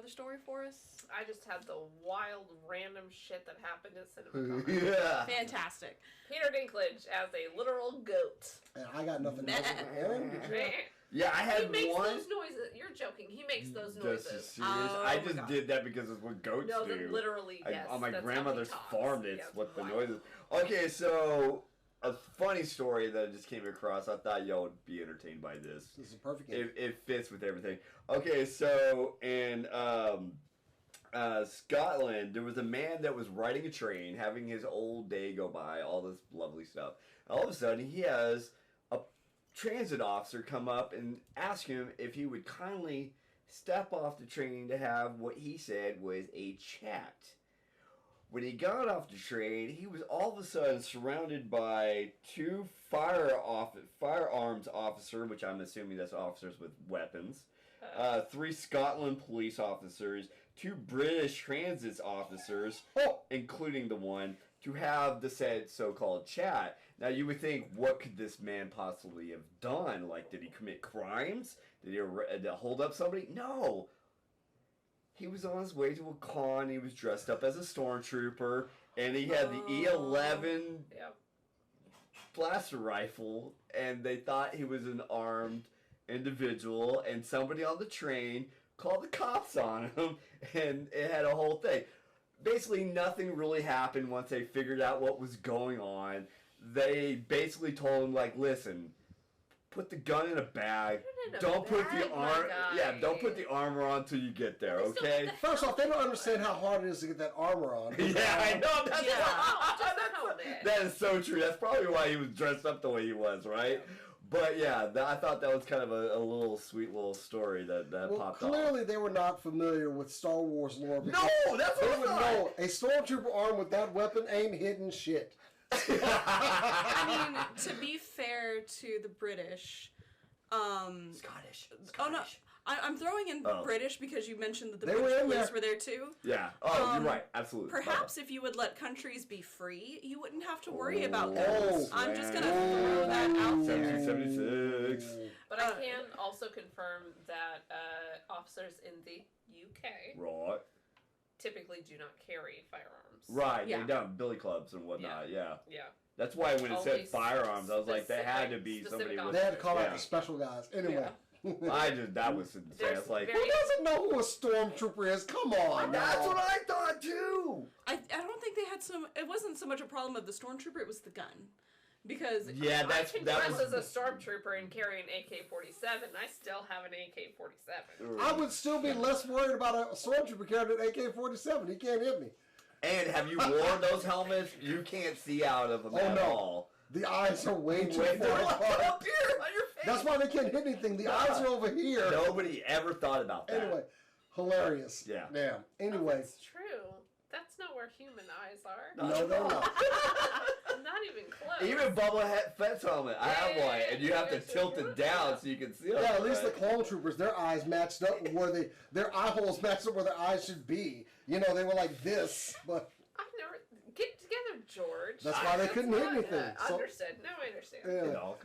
another story for us? I just had the wild, random shit that happened at CinemaCon. Yeah. Fantastic. Peter Dinklage as a literal goat. And I got nothing else. Aaron, Yeah, I had He makes one. those noises. You're joking. He makes those Just noises. serious. Oh I my just God. did that because it's what goats No, do. literally, yes. On my that's grandmother's how he talks. farm, it's Yes, what the wild. noises. Okay, so a funny story that I just came across. I thought y'all would be entertained by this. this is a perfect game. It fits with everything. Okay, so in Scotland, there was a man that was riding a train, having his old day go by, all this lovely stuff. All of a sudden, he has a transit officer come up and ask him if he would kindly step off the train to have what he said was a chat. When he got off the train, he was all of a sudden surrounded by two firearms officers, which I'm assuming that's officers with weapons, 3 Scotland police officers, 2 British transit officers, including the one, to have the said so-called chat. Now, you would think, what could this man possibly have done? Like, did he commit crimes? Did he hold up somebody? No. He was on his way to a con. He was dressed up as a stormtrooper, and he had the E11 Yep. blaster rifle, and they thought he was an armed individual, and somebody on the train called the cops on him, and it had a whole thing. Basically, nothing really happened once they figured out what was going on. They basically told him, like, listen, put the gun in a bag. Don't put the armor. Yeah, don't put the armor on till you get there. Okay. First off, they don't understand how hard it is to get that armor on. Yeah, I know. That's Just held it. that is so true. That's probably why he was dressed up the way he was, right? But yeah, I thought that was kind of a little sweet little story that popped off. Clearly they were not familiar with Star Wars lore. No, that's what They I would thought. know a stormtrooper armed with that weapon ain't hidden shit. I mean, to be fair to the British, Scottish. oh no, I'm throwing in British because you mentioned that the They were British in police there. were there too. Yeah. Oh, you're right. Absolutely. Perhaps if you would let countries be free, you wouldn't have to worry about Oh, guns. I'm just gonna throw that out there. 1776. But I can also confirm that officers in the UK Right. typically do not carry firearms. Right. Yeah. They done billy clubs and whatnot. Yeah. Yeah. That's why when it Only said firearms, I was like, they had to be specific somebody with. officers. They had to call out Yeah. the special guys. Anyway. That was insane. There's It's like, very- Who doesn't know who a stormtrooper is? Come on. that's now. what I thought too. I don't think they had it wasn't so much a problem of the stormtrooper, it was the gun. Because Yeah, I can that dress was. as a stormtrooper and carry an AK-47. I still have an AK-47. I would still be less worried about a stormtrooper carrying an AK-47. He can't hit me. And have you worn those helmets? You can't see out of them at all. The eyes are way too Wait, they're far like apart. up here on your face. That's why they can't hit anything. The eyes are over here. Nobody ever thought about that. Anyway, hilarious. Yeah. Damn. Anyway. That's true. That's not where human eyes are. No, they're not. Not even close. Even Bubba Fett's helmet, I have Yeah, one, and you have to yeah, tilt yeah. it down so you can see it. Yeah, at least the clone troopers, their eyes matched up where their eye holes matched up where their eyes should be. You know, they were like this, but I've never... Get together, George. that's why they couldn't hit anything. So, Understood. Now I understand. yeah. It all comes